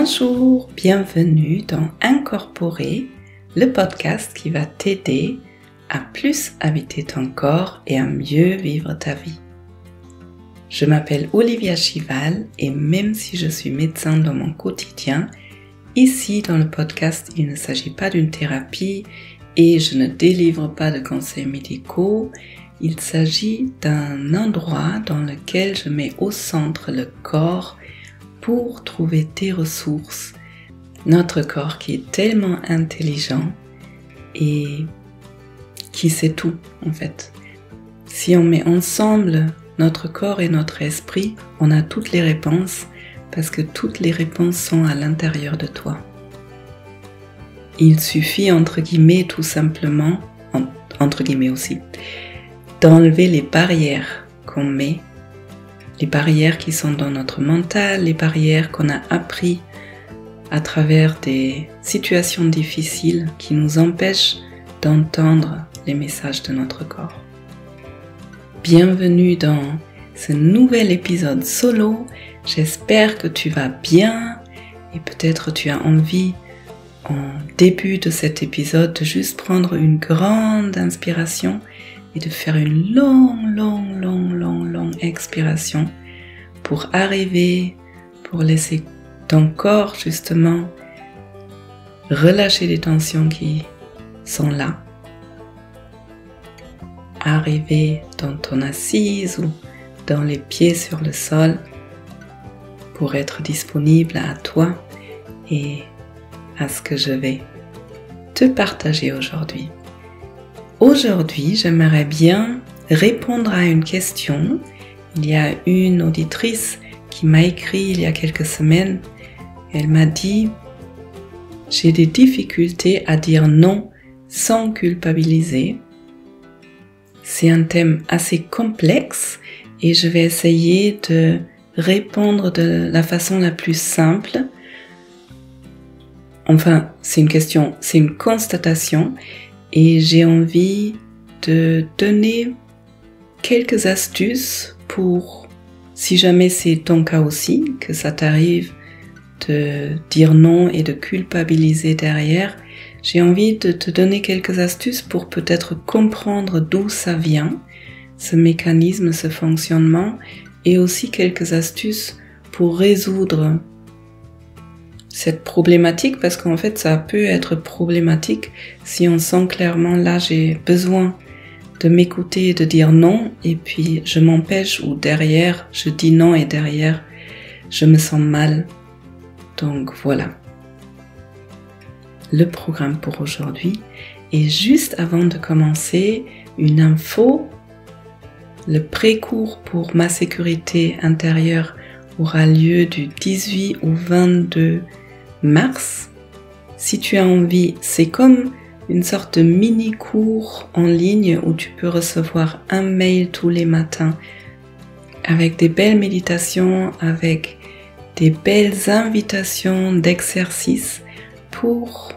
Bonjour, bienvenue dans Incorporer, le podcast qui va t'aider à plus habiter ton corps et à mieux vivre ta vie. Je m'appelle Olivia Chival et même si je suis médecin dans mon quotidien, ici dans le podcast, il ne s'agit pas d'une thérapie et je ne délivre pas de conseils médicaux. Il s'agit d'un endroit dans lequel je mets au centre le corps pour trouver tes ressources. Notre corps qui est tellement intelligent et qui sait tout en fait. Si on met ensemble notre corps et notre esprit, on a toutes les réponses parce que toutes les réponses sont à l'intérieur de toi. Il suffit entre guillemets tout simplement, entre guillemets aussi, d'enlever les barrières qu'on met, les barrières qui sont dans notre mental, les barrières qu'on a appris à travers des situations difficiles qui nous empêchent d'entendre les messages de notre corps. Bienvenue dans ce nouvel épisode solo. J'espère que tu vas bien et peut-être tu as envie en début de cet épisode de juste prendre une grande inspiration et de faire une longue expiration pour laisser ton corps justement relâcher les tensions qui sont là. Arriver dans ton assise ou dans les pieds sur le sol pour être disponible à toi et à ce que je vais te partager aujourd'hui. Aujourd'hui, j'aimerais bien répondre à une question. Il y a une auditrice qui m'a écrit il y a quelques semaines. Elle m'a dit « J'ai des difficultés à dire non sans culpabiliser. » C'est un thème assez complexe et je vais essayer de répondre de la façon la plus simple. Enfin, c'est une constatation et j'ai envie de donner quelques astuces pour, si jamais c'est ton cas aussi, que ça t'arrive de dire non et de culpabiliser derrière, j'ai envie de te donner quelques astuces pour peut-être comprendre d'où ça vient, ce mécanisme, ce fonctionnement, et aussi quelques astuces pour résoudre cette problématique, parce qu'en fait ça peut être problématique si on sent clairement là j'ai besoin de m'écouter et de dire non, et puis je m'empêche, ou derrière je dis non et derrière je me sens mal. Donc voilà le programme pour aujourd'hui. Et juste avant de commencer, une info, le pré-cours pour ma sécurité intérieure aura lieu du 18 au 22 mars. Si tu as envie, c'est comme une sorte de mini-cours en ligne où tu peux recevoir un mail tous les matins avec des belles méditations, avec des belles invitations d'exercices pour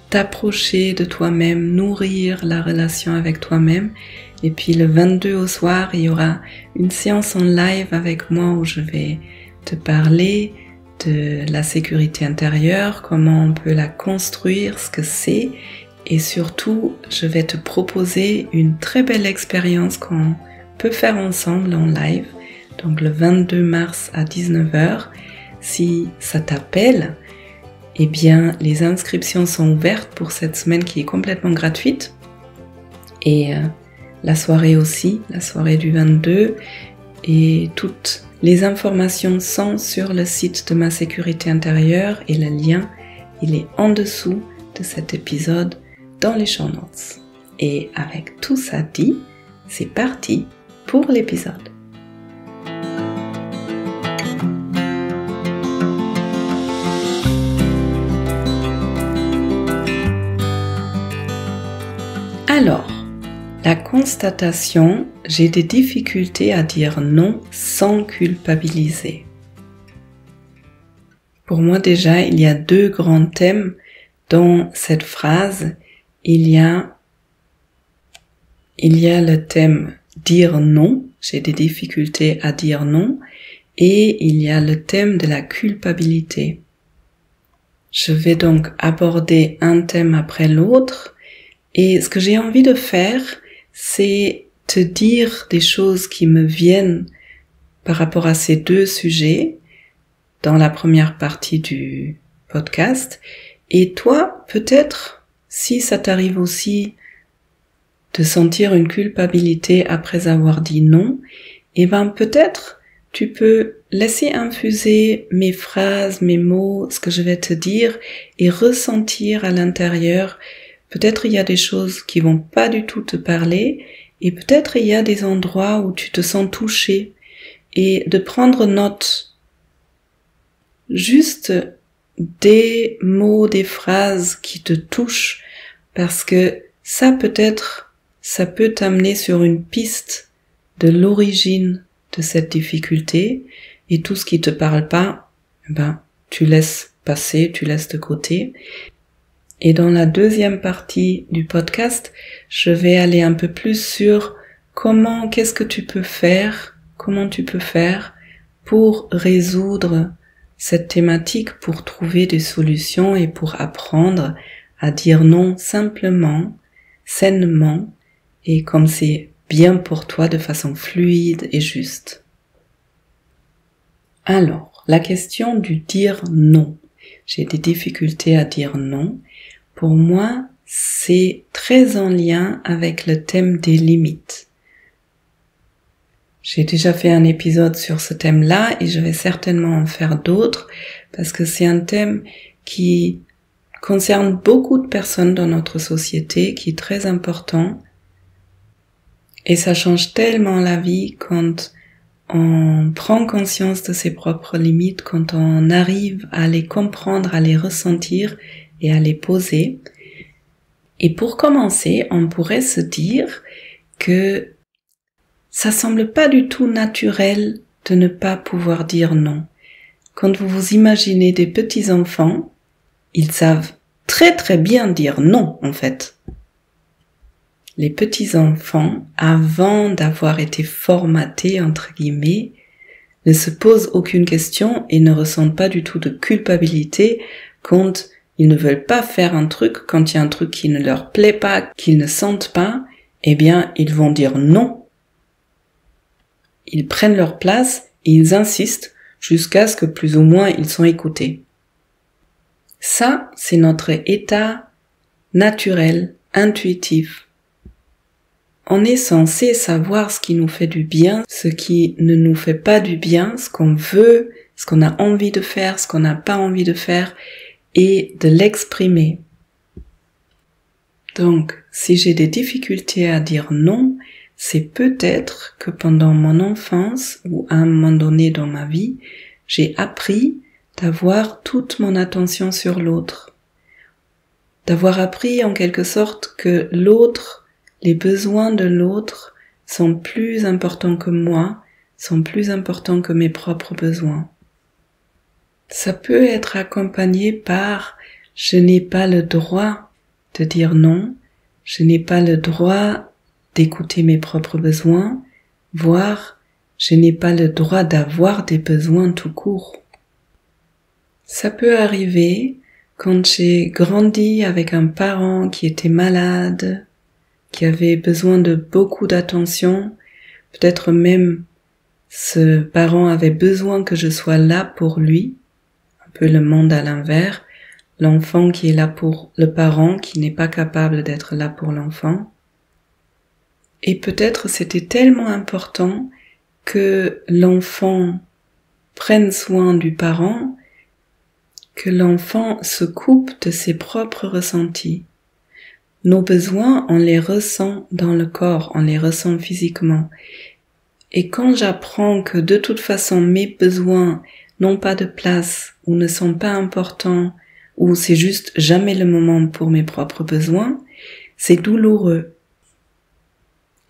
t'approcher de toi-même, nourrir la relation avec toi-même. Et puis le 22 au soir, il y aura une séance en live avec moi où je vais te parler de la sécurité intérieure, comment on peut la construire, ce que c'est, et surtout je vais te proposer une très belle expérience qu'on peut faire ensemble en live, donc le 22 mars à 19h. Si ça t'appelle, eh bien les inscriptions sont ouvertes pour cette semaine qui est complètement gratuite, et la soirée aussi, la soirée du 22, et toutes les informations sont sur le site de ma sécurité intérieure et le lien, il est en dessous de cet épisode dans les show notes. Et avec tout ça dit, c'est parti pour l'épisode. Alors, la constatation, j'ai des difficultés à dire non sans culpabiliser. Pour moi déjà, il y a deux grands thèmes dans cette phrase. Il y a le thème dire non, j'ai des difficultés à dire non, et il y a le thème de la culpabilité. Je vais donc aborder un thème après l'autre et ce que j'ai envie de faire, c'est te dire des choses qui me viennent par rapport à ces deux sujets dans la première partie du podcast. Et toi, peut-être, si ça t'arrive aussi de sentir une culpabilité après avoir dit non, eh ben peut-être tu peux laisser infuser mes phrases, mes mots, ce que je vais te dire et ressentir à l'intérieur. Peut-être il y a des choses qui vont pas du tout te parler et peut-être il y a des endroits où tu te sens touché et de prendre note juste des mots, des phrases qui te touchent parce que ça peut-être, ça peut t'amener sur une piste de l'origine de cette difficulté et tout ce qui te parle pas, tu laisses passer, tu laisses de côté. Et dans la deuxième partie du podcast, je vais aller un peu plus sur qu'est-ce que tu peux faire, comment tu peux faire pour résoudre cette thématique, pour trouver des solutions et pour apprendre à dire non simplement, sainement et comme c'est bien pour toi de façon fluide et juste. Alors, la question du dire non. J'ai des difficultés à dire non. Pour moi, c'est très en lien avec le thème des limites. J'ai déjà fait un épisode sur ce thème-là et je vais certainement en faire d'autres parce que c'est un thème qui concerne beaucoup de personnes dans notre société, qui est très important. Et ça change tellement la vie quand on prend conscience de ses propres limites, quand on arrive à les comprendre, à les ressentir et à les poser. Et pour commencer, on pourrait se dire que ça semble pas du tout naturel de ne pas pouvoir dire non. Quand vous vous imaginez des petits enfants, ils savent très très bien dire non en fait. Les petits enfants, avant d'avoir été formatés entre guillemets, ne se posent aucune question et ne ressentent pas du tout de culpabilité quand ils ne veulent pas faire un truc, quand il y a un truc qui ne leur plaît pas, qu'ils ne sentent pas, eh bien ils vont dire non. Ils prennent leur place et ils insistent jusqu'à ce que plus ou moins ils sont écoutés. Ça, c'est notre état naturel, intuitif. On est censé savoir ce qui nous fait du bien, ce qui ne nous fait pas du bien, ce qu'on veut, ce qu'on a envie de faire, ce qu'on n'a pas envie de faire, et de l'exprimer. Donc, si j'ai des difficultés à dire non, c'est peut-être que pendant mon enfance ou à un moment donné dans ma vie, j'ai appris d'avoir toute mon attention sur l'autre. D'avoir appris en quelque sorte que l'autre, les besoins de l'autre sont plus importants que moi, sont plus importants que mes propres besoins. Ça peut être accompagné par « je n'ai pas le droit de dire non, je n'ai pas le droit d'écouter mes propres besoins, voire je n'ai pas le droit d'avoir des besoins tout court. » Ça peut arriver quand j'ai grandi avec un parent qui était malade, qui avait besoin de beaucoup d'attention, peut-être même ce parent avait besoin que je sois là pour lui, un peu le monde à l'envers, l'enfant qui est là pour le parent qui n'est pas capable d'être là pour l'enfant. Et peut-être c'était tellement important que l'enfant prenne soin du parent que l'enfant se coupe de ses propres ressentis. Nos besoins, on les ressent dans le corps, on les ressent physiquement. Et quand j'apprends que de toute façon mes besoins n'ont pas de place ou ne sont pas importants ou c'est juste jamais le moment pour mes propres besoins, c'est douloureux.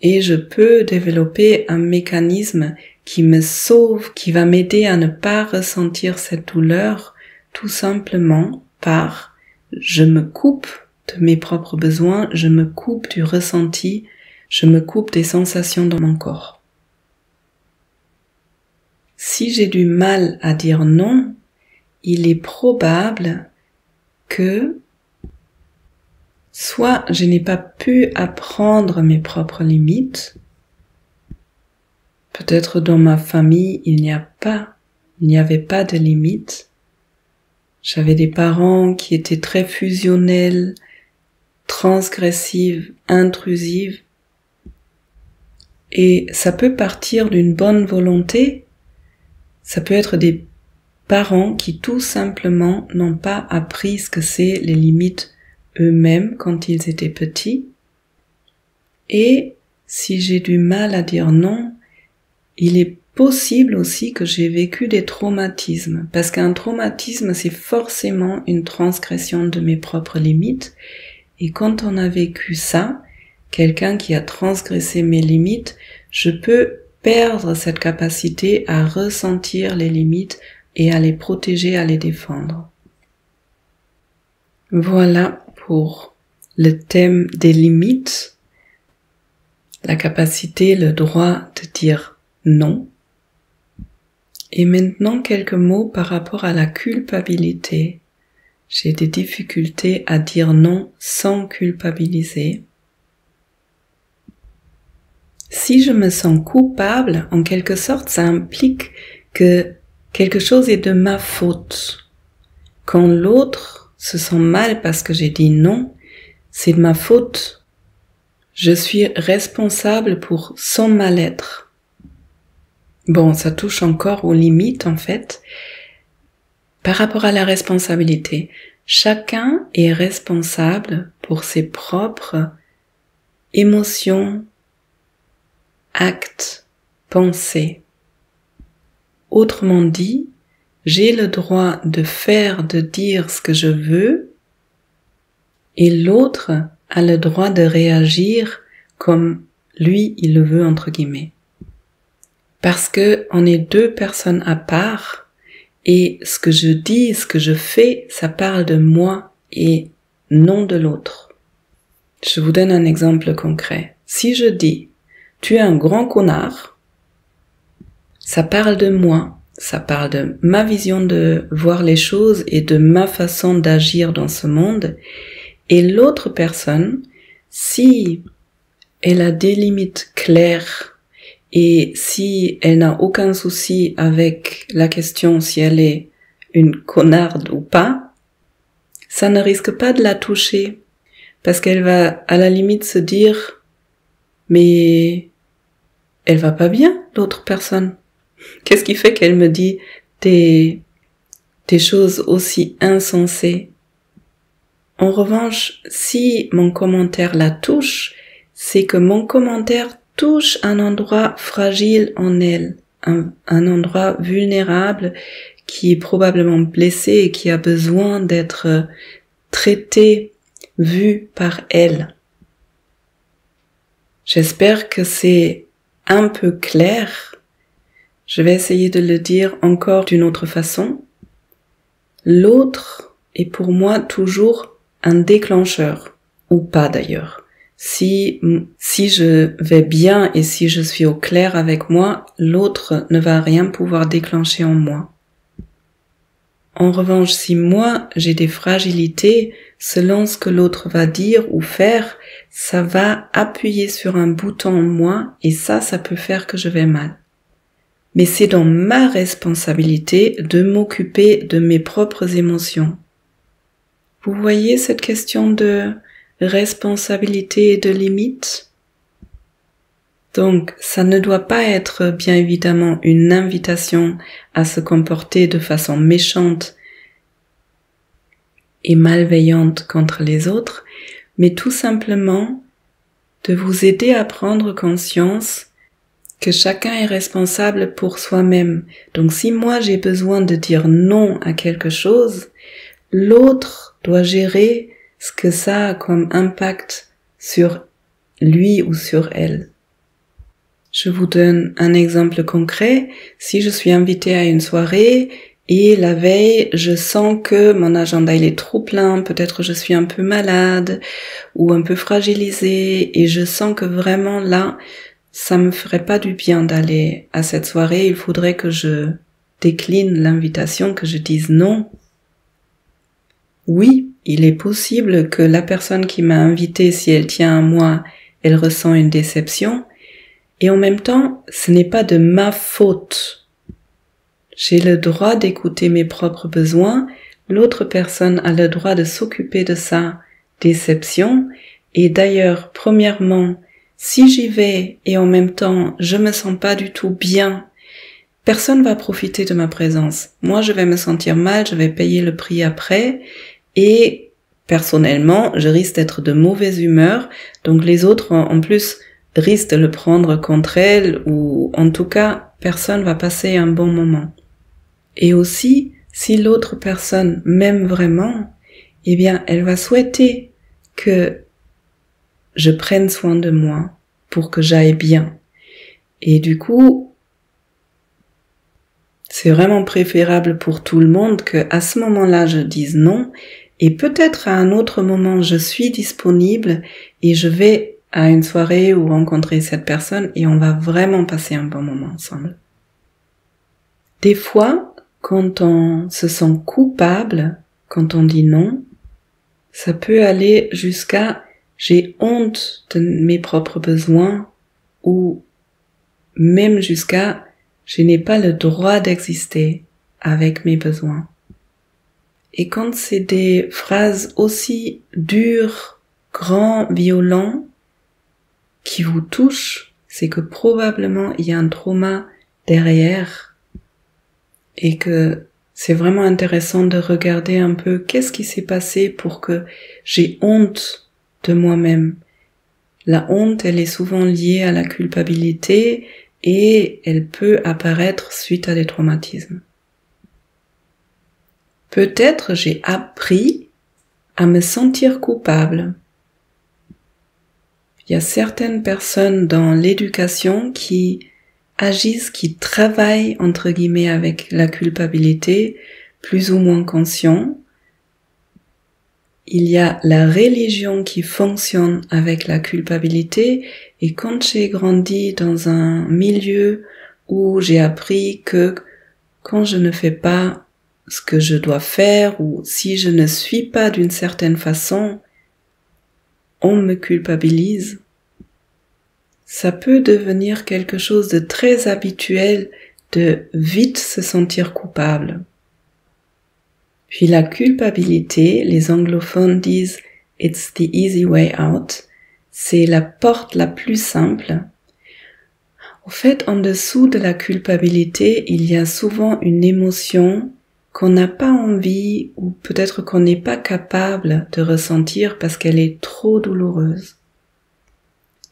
Et je peux développer un mécanisme qui me sauve, qui va m'aider à ne pas ressentir cette douleur tout simplement par je me coupe de mes propres besoins, je me coupe du ressenti, je me coupe des sensations dans mon corps. si j'ai du mal à dire non, il est probable que soit je n'ai pas pu apprendre mes propres limites, peut-être dans ma famille il n'y avait pas de limites. J'avais des parents qui étaient très fusionnels, transgressifs, intrusifs. Et ça peut partir d'une bonne volonté. Ça peut être des parents qui tout simplement n'ont pas appris ce que c'est les limites eux-mêmes quand ils étaient petits. Et si j'ai du mal à dire non, il est possible aussi que j'ai vécu des traumatismes, parce qu'un traumatisme, c'est forcément une transgression de mes propres limites, et quand on a vécu ça, quelqu'un qui a transgressé mes limites, je peux perdre cette capacité à ressentir les limites et à les protéger, à les défendre. Voilà pour le thème des limites, la capacité, le droit de dire non. Et maintenant, quelques mots par rapport à la culpabilité. J'ai des difficultés à dire non sans culpabiliser. Si je me sens coupable, en quelque sorte, ça implique que quelque chose est de ma faute. Quand l'autre se sent mal parce que j'ai dit non, c'est de ma faute. Je suis responsable pour son mal-être. Bon, ça touche encore aux limites en fait. Par rapport à la responsabilité, chacun est responsable pour ses propres émotions, actes, pensées. Autrement dit, j'ai le droit de faire, de dire ce que je veux, et l'autre a le droit de réagir comme lui il le veut entre guillemets. Parce que on est deux personnes à part, et ce que je dis, ce que je fais, ça parle de moi et non de l'autre. Je vous donne un exemple concret. Si je dis « tu es un grand connard », ça parle de moi, ça parle de ma vision de voir les choses et de ma façon d'agir dans ce monde. Et l'autre personne, si elle a des limites claires et si elle n'a aucun souci avec la question si elle est une connarde ou pas, ça ne risque pas de la toucher parce qu'elle va à la limite se dire « mais elle va pas bien, l'autre personne. Qu'est-ce qui fait qu'elle me dit des choses aussi insensées ?» En revanche, si mon commentaire la touche, c'est que mon commentaire touche un endroit fragile en elle, un endroit vulnérable qui est probablement blessé et qui a besoin d'être traité, vu par elle. J'espère que c'est un peu clair. Je vais essayer de le dire encore d'une autre façon. L'autre est pour moi toujours un déclencheur, ou pas d'ailleurs. Si je vais bien et si je suis au clair avec moi, l'autre ne va rien pouvoir déclencher en moi. En revanche, si moi j'ai des fragilités, selon ce que l'autre va dire ou faire, ça va appuyer sur un bouton en moi et ça peut faire que je vais mal. Mais c'est dans ma responsabilité de m'occuper de mes propres émotions. Vous voyez cette question de responsabilité et de limite? Donc, ça ne doit pas être bien évidemment une invitation à se comporter de façon méchante et malveillante contre les autres, mais tout simplement de vous aider à prendre conscience que chacun est responsable pour soi-même. Donc si moi j'ai besoin de dire non à quelque chose, l'autre doit gérer ce que ça a comme impact sur lui ou sur elle. Je vous donne un exemple concret. Si je suis invitée à une soirée et la veille, je sens que mon agenda il est trop plein, peut-être je suis un peu malade ou un peu fragilisée et je sens que vraiment là, ça me ferait pas du bien d'aller à cette soirée, il faudrait que je décline l'invitation, que je dise non. Oui, il est possible que la personne qui m'a invitée, si elle tient à moi, elle ressent une déception, et en même temps, ce n'est pas de ma faute. J'ai le droit d'écouter mes propres besoins, l'autre personne a le droit de s'occuper de sa déception, et d'ailleurs, premièrement, si j'y vais et en même temps je me sens pas du tout bien, personne va profiter de ma présence. Moi, je vais me sentir mal, je vais payer le prix après, et personnellement, je risque d'être de mauvaise humeur, donc les autres en plus risquent de le prendre contre elles, ou en tout cas, personne va passer un bon moment. Et aussi, si l'autre personne m'aime vraiment, eh bien, elle va souhaiter que je prenne soin de moi pour que j'aille bien. Et du coup, c'est vraiment préférable pour tout le monde que à ce moment-là, je dise non, et peut-être à un autre moment, je suis disponible et je vais à une soirée ou rencontrer cette personne et on va vraiment passer un bon moment ensemble. Des fois, quand on se sent coupable, quand on dit non, ça peut aller jusqu'à j'ai honte de mes propres besoins ou même jusqu'à je n'ai pas le droit d'exister avec mes besoins. Et quand c'est des phrases aussi dures, grands, violents, qui vous touchent, c'est que probablement il y a un trauma derrière et que c'est vraiment intéressant de regarder un peu qu'est-ce qui s'est passé pour que j'ai honte de moi-même. La honte, elle est souvent liée à la culpabilité et elle peut apparaître suite à des traumatismes. Peut-être j'ai appris à me sentir coupable. Il y a certaines personnes dans l'éducation qui agissent, qui travaillent entre guillemets avec la culpabilité, plus ou moins conscient. Il y a la religion qui fonctionne avec la culpabilité, et quand j'ai grandi dans un milieu où j'ai appris que quand je ne fais pas ce que je dois faire, ou si je ne suis pas d'une certaine façon, on me culpabilise, ça peut devenir quelque chose de très habituel de vite se sentir coupable. Puis la culpabilité, les anglophones disent « it's the easy way out », c'est la porte la plus simple. En fait, en dessous de la culpabilité, il y a souvent une émotion qu'on n'a pas envie ou peut-être qu'on n'est pas capable de ressentir parce qu'elle est trop douloureuse.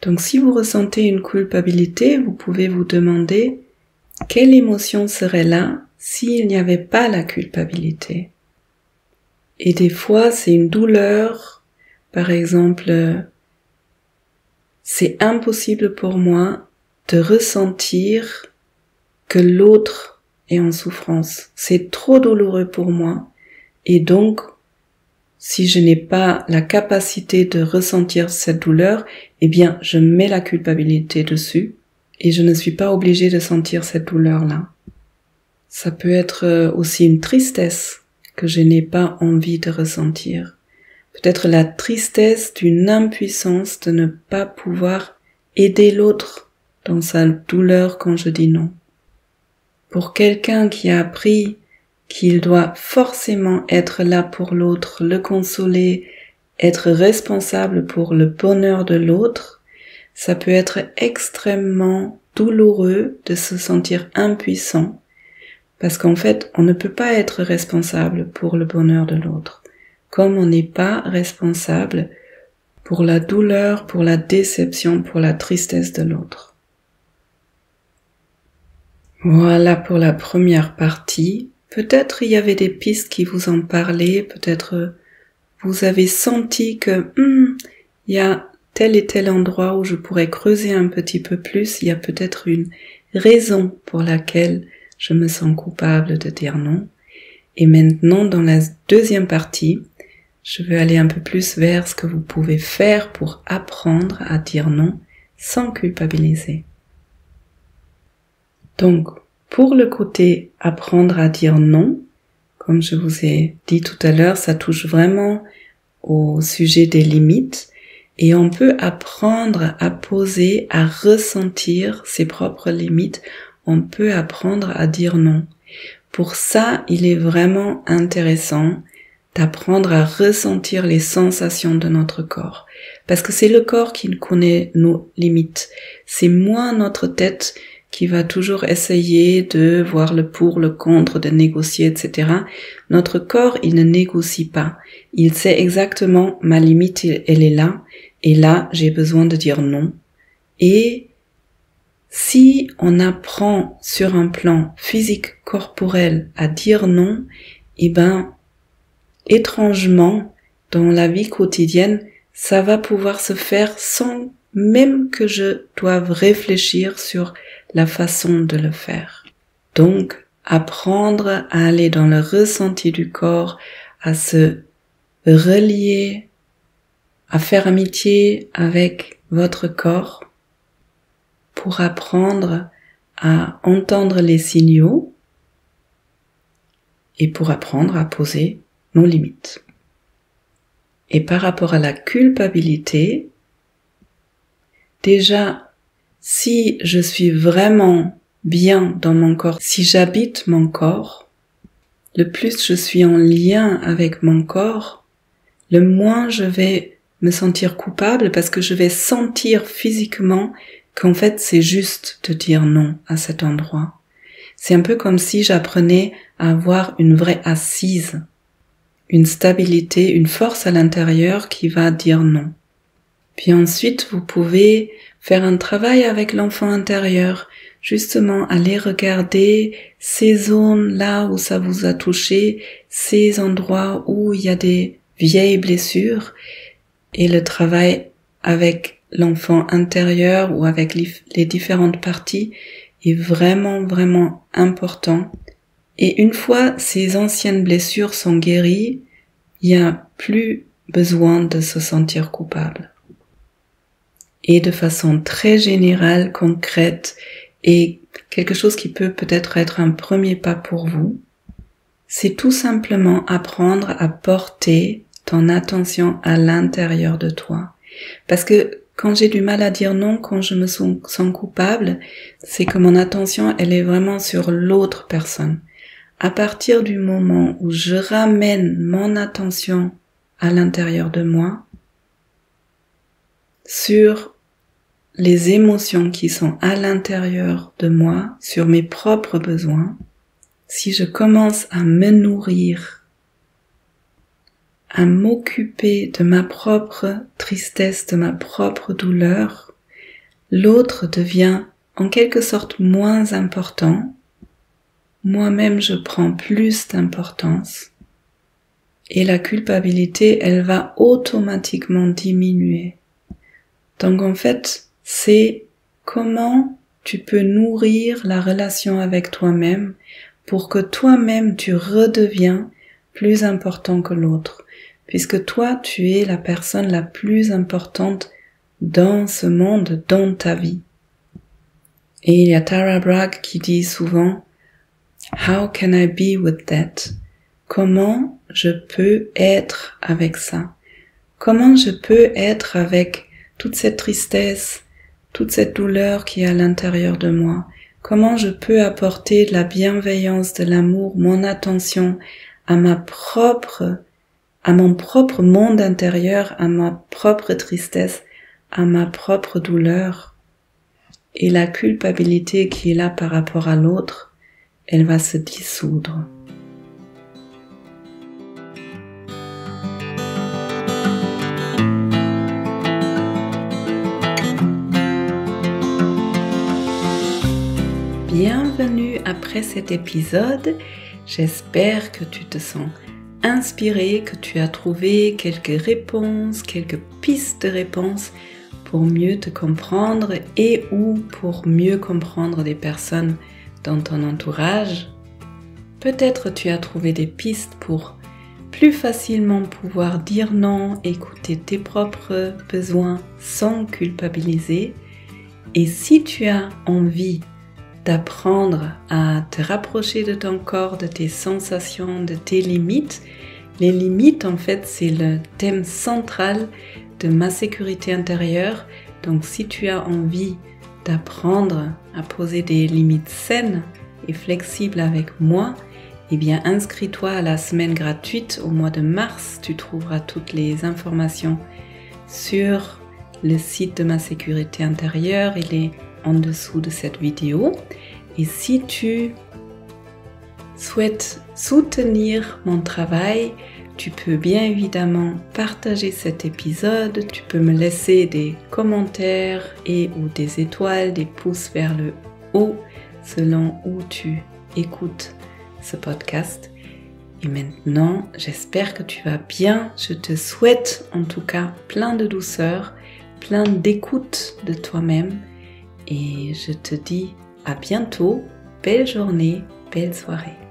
Donc si vous ressentez une culpabilité, vous pouvez vous demander quelle émotion serait là s'il n'y avait pas la culpabilité. Et des fois, c'est une douleur, par exemple, c'est impossible pour moi de ressentir que l'autre est en souffrance. C'est trop douloureux pour moi. Et donc, si je n'ai pas la capacité de ressentir cette douleur, eh bien, je mets la culpabilité dessus et je ne suis pas obligée de sentir cette douleur-là. Ça peut être aussi une tristesse que je n'ai pas envie de ressentir. Peut-être la tristesse d'une impuissance de ne pas pouvoir aider l'autre dans sa douleur quand je dis non. Pour quelqu'un qui a appris qu'il doit forcément être là pour l'autre, le consoler, être responsable pour le bonheur de l'autre, ça peut être extrêmement douloureux de se sentir impuissant, parce qu'en fait, on ne peut pas être responsable pour le bonheur de l'autre, comme on n'est pas responsable pour la douleur, pour la déception, pour la tristesse de l'autre. Voilà pour la première partie. Peut-être il y avait des pistes qui vous en parlaient, peut-être vous avez senti que il y a tel et tel endroit où je pourrais creuser un petit peu plus, il y a peut-être une raison pour laquelle je me sens coupable de dire non. Et maintenant, dans la deuxième partie, je veux aller un peu plus vers ce que vous pouvez faire pour apprendre à dire non sans culpabiliser. Donc, pour le côté apprendre à dire non, comme je vous ai dit tout à l'heure, ça touche vraiment au sujet des limites et on peut apprendre à poser, à ressentir ses propres limites. On peut apprendre à dire non. Pour ça, il est vraiment intéressant d'apprendre à ressentir les sensations de notre corps. Parce que c'est le corps qui connaît nos limites. C'est moins notre tête qui va toujours essayer de voir le pour, le contre, de négocier, etc. Notre corps, il ne négocie pas. Il sait exactement ma limite, elle est là. Et là, j'ai besoin de dire non. Et si on apprend sur un plan physique, corporel, à dire non, étrangement, dans la vie quotidienne, ça va pouvoir se faire sans même que je doive réfléchir sur la façon de le faire. Donc, apprendre à aller dans le ressenti du corps, à se relier, à faire amitié avec votre corps, pour apprendre à entendre les signaux et pour apprendre à poser nos limites. Et par rapport à la culpabilité, déjà, si je suis vraiment bien dans mon corps, si j'habite mon corps, le plus je suis en lien avec mon corps, le moins je vais me sentir coupable parce que je vais sentir physiquement qu'en fait c'est juste de dire non à cet endroit. C'est un peu comme si j'apprenais à avoir une vraie assise, une stabilité, une force à l'intérieur qui va dire non. Puis ensuite, vous pouvez faire un travail avec l'enfant intérieur, justement aller regarder ces zones là où ça vous a touché, ces endroits où il y a des vieilles blessures, et le travail avec l'enfant intérieur ou avec les différentes parties est vraiment, vraiment important. Et une fois ces anciennes blessures sont guéries, il n'y a plus besoin de se sentir coupable. Et de façon très générale, concrète, et quelque chose qui peut peut-être être un premier pas pour vous, c'est tout simplement apprendre à porter ton attention à l'intérieur de toi. Parce que quand j'ai du mal à dire non, quand je me sens coupable, c'est que mon attention, elle est vraiment sur l'autre personne. À partir du moment où je ramène mon attention à l'intérieur de moi, sur les émotions qui sont à l'intérieur de moi, sur mes propres besoins, si je commence à me nourrir, à m'occuper de ma propre tristesse, de ma propre douleur, l'autre devient en quelque sorte moins important. Moi-même, je prends plus d'importance et la culpabilité, elle va automatiquement diminuer. Donc en fait, c'est comment tu peux nourrir la relation avec toi-même pour que toi-même tu redeviens plus important que l'autre, puisque toi, tu es la personne la plus importante dans ce monde, dans ta vie. Et il y a Tara Brach qui dit souvent « How can I be with that ?» Comment je peux être avec ça? Comment je peux être avec toute cette tristesse, toute cette douleur qui est à l'intérieur de moi? Comment je peux apporter de la bienveillance, de l'amour, mon attention à mon propre monde intérieur, à ma propre tristesse, à ma propre douleur? Et la culpabilité qui est là par rapport à l'autre, elle va se dissoudre. Bienvenue après cet épisode. J'espère que tu te sens inspiré, que tu as trouvé quelques réponses, quelques pistes de réponses pour mieux te comprendre et ou pour mieux comprendre des personnes dans ton entourage. Peut-être tu as trouvé des pistes pour plus facilement pouvoir dire non, écouter tes propres besoins sans culpabiliser. Et si tu as envie d'apprendre à te rapprocher de ton corps, de tes sensations, de tes limites. Les limites, en fait, c'est le thème central de ma sécurité intérieure. Donc, si tu as envie d'apprendre à poser des limites saines et flexibles avec moi, eh bien, inscris-toi à la semaine gratuite au mois de mars. Tu trouveras toutes les informations sur le site de ma sécurité intérieure. Il est en dessous de cette vidéo. Et si tu souhaites soutenir mon travail, tu peux bien évidemment partager cet épisode, tu peux me laisser des commentaires et ou des étoiles, des pouces vers le haut selon où tu écoutes ce podcast. Et maintenant, j'espère que tu vas bien. Je te souhaite en tout cas plein de douceur, plein d'écoute de toi-même et je te dis à bientôt. Belle journée, belle soirée.